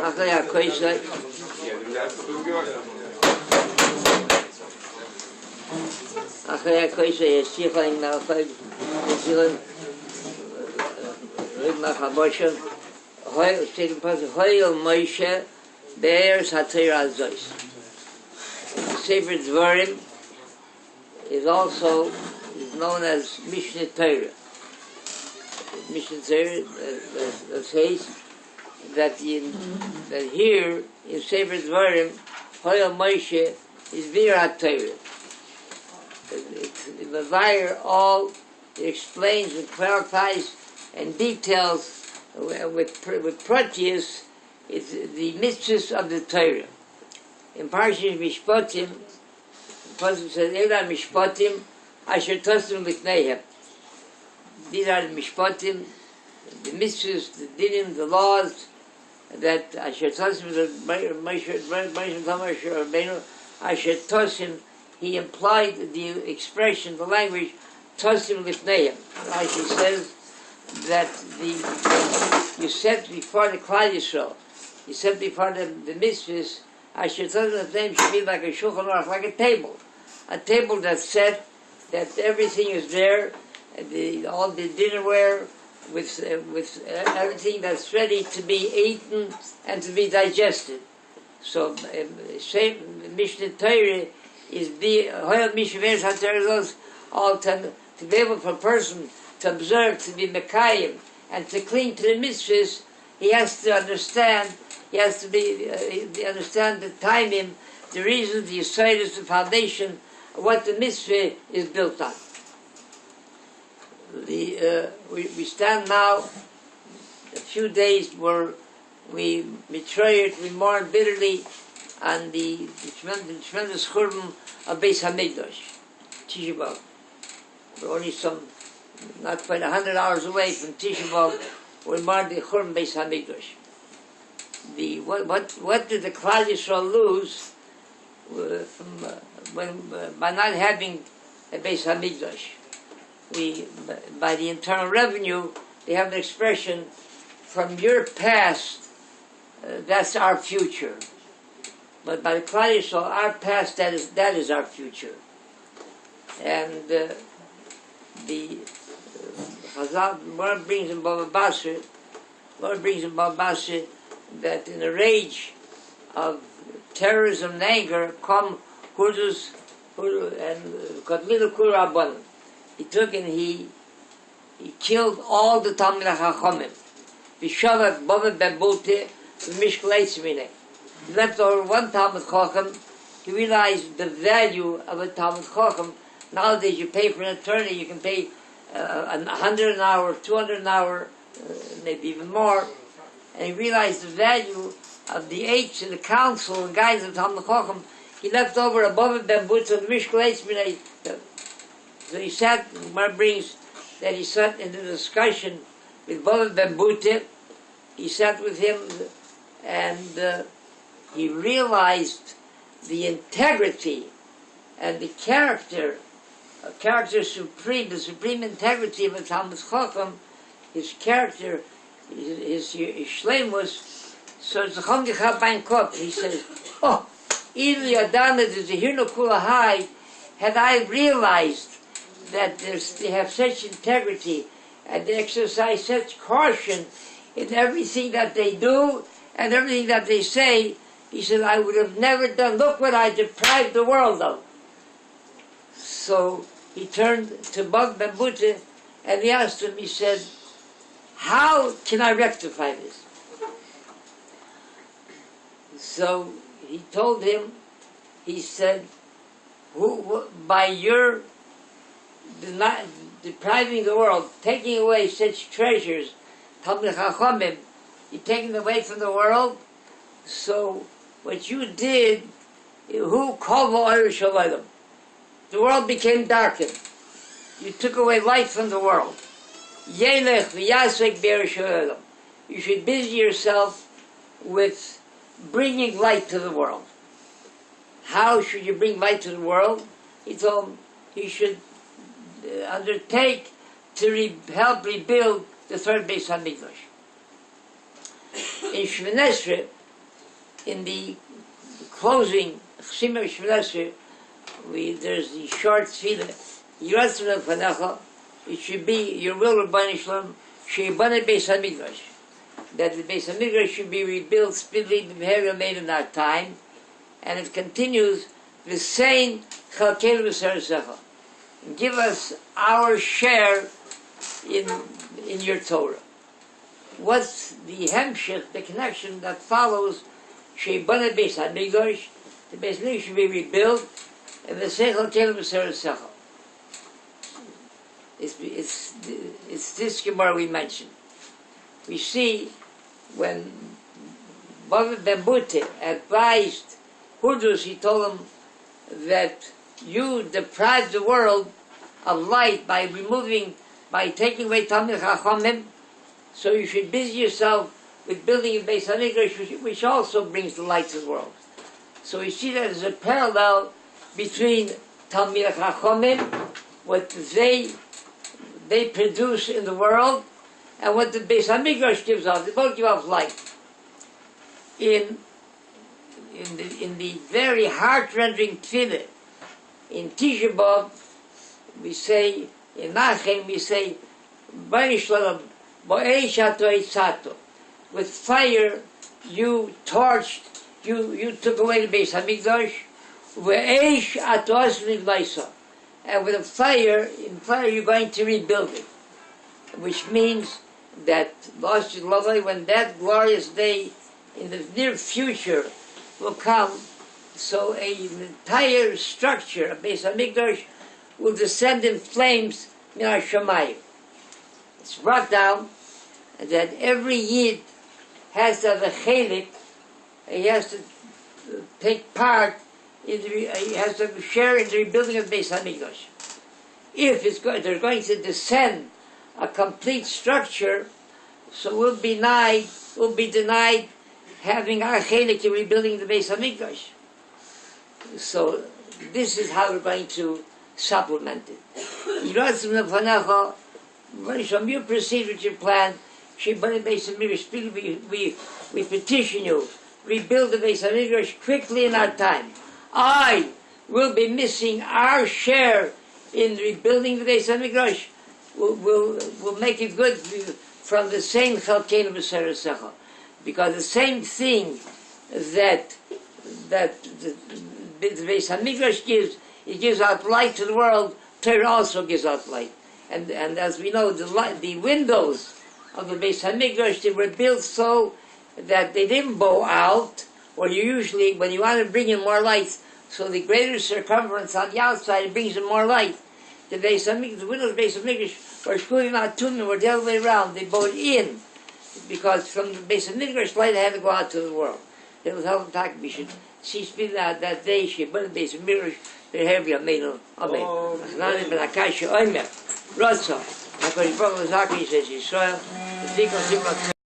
אחרי הקוישה יש עם נרפג וזירן רגמח הבושן הויל מוישה בארץ התורה הזויס. Sefer Devarim is also known as Mishnah Torah. Mishnah Torah says that here in Sefer Devarim Hoyel Moshe is Bir HaTorah. The Vayr all explains and clarifies and details with Proteus it's the mitzvahs of the Torah. In Parshas Mishpatim, the Pasuk says, Ela Mishpatim Asher Tosim L'Kneihem. These are the Mishpatim, the mitzvahs, the dinim, the laws that Asher Tosim Asher Tosim, he implied the expression, the language, Tosim L'Kneihem. Rashi says that you set before the Klal Yisrael, you set before the mitzvahs, Asher Tosim L'Kneihem should be like a Shulchan Aruch, like a table that's set, that everything is there, all the dinnerware with everything that's ready to be eaten and to be digested. So, Mishnah Torah is Hoyel Mishveres HaTorah, all to be able for a person to observe, to be Mekayim, and to cling to the mitzvahs. He has to understand. He has to understand the timing, the reason, the yesodus, the foundation, what the mitzvah is built on. We stand now a few days where we mourn bitterly on the tremendous churban of Beis HaMikdash, Tisha. We're only not quite 100 hours away from Tisha. We mourn the churban Beis HaMikdash. What did the Klal Yisrael lose by not having a Beis HaMikdash? By the Internal Revenue, they have an expression, from your past, that's our future. But by the Klal Yisrael, our past, that is our future. And the Chazal, Lord brings in Bava Basra, that in a rage of terrorism and anger, come Hurdus and Kotlilu Kurabban. He took and he killed all the Talmidei Chachamim. Vishavat Bava ben Buta Mishkal Eitzmine. He left over one Talmid Chacham. He realized the value of a Talmid Chacham. Nowadays you pay for an attorney, you can pay 100 an hour, 200 an hour, maybe even more. And he realized the value of the aides and the council and guys of Talmid Chacham. He left over a Bava ben Buta Mishkal Eitzmine. So he sat, Mar brings that he sat in the discussion with Bava ben Buta. He sat with him and he realized the integrity and the character supreme, the supreme integrity of a Talmid Chacham, his character, his shleimus. So it's a Chom Dichab Bain Kop. He says, oh, Ili Adana, there's a Hirno Kula Hai, had I realized that they have such integrity and they exercise such caution in everything that they do and everything that they say, he said, I would have never done, look what I deprived the world of. So he turned to Bava ben Buta and he asked him, he said, how can I rectify this? So he told him, he said, by your depriving the world, taking away such treasures, Talmidei Chachamim, you're taking away from the world. So what you did, who called the world became darkened. You took away light from the world. You should busy yourself with bringing light to the world. How should you bring light to the world? He told him he should undertake to help rebuild the third Beis HaMikdash. In Shemini Esrei, in the closing Chsimah of Shemini Esrei, there's the short tefillah, Yiratzim Lefanecha, it should be your will, Rabbi Shalom, Sheibane Beis HaMikdash, that the Beis HaMikdash should be rebuilt speedily, the behavior made in our time, and it continues, the same Chalkeinu B'Seresecha. Give us our share in your Torah. What's the hemshech, the connection that follows Sheibane Beis HaMikdash, the Beis HaMikdash should be rebuilt, and the same Chalkeinu B'Seresecha. It's this Gemara we mentioned. We see when Bava ben Buta advised Hudus, he told him that you deprive the world of light by taking away Talmid Chachamim, so you should busy yourself with building a Beis HaMikdash, which also brings the light to the world. So we see that there's a parallel between Talmid Chachamim, what they produce in the world, and what the Beis HaMikdash gives off. They both give off light. In the very heart-rending tefillah, in Tisha B'Av, we say, in Nachem, we say, B'nai Shalom, Bo'eish ato eitzato. With fire, you torched, you took away the Beis HaMikdash, Bo'eish ato asmin v'laisa. And with a fire, in fire you're going to rebuild it. Which means that, when that glorious day in the near future will come, so an entire structure of Beis HaMikdash will descend in flames min hashamayim. It's brought down that every Yid has to have a chelik, he has to take part, he has to share in the rebuilding of Beis HaMikdash. If they're going to descend a complete structure, so we'll be denied having our chelik in rebuilding the Beis HaMikdash. So this is how we're going to supplement it. You proceed with your plan. We petition you, rebuild the Beis HaMikdash quickly in our time. I will be missing our share in rebuilding the Beis HaMikdash. We'll make it good from the same Chalkeinu B'Seresecha. Because the same thing that the Beis HaMikdash gives, it gives out light to the world, Torah also gives out light. And as we know, the windows of the Beis HaMikdash, they were built so that they didn't bow out, or you usually, when you want to bring in more light, so the greater circumference on the outside, it brings in more light. The windows of the Beis HaMikdash were shkulim atumim, were the other way around, they bowed in, because from the Beis HaMikdash light had to go out to the world. They will help talk, we should see speed out that day, she put the Beis HaMikdash, they have you made Amen. Amen. Rotsa. HaKadosh Baruch Hu Zaki says Yisrael,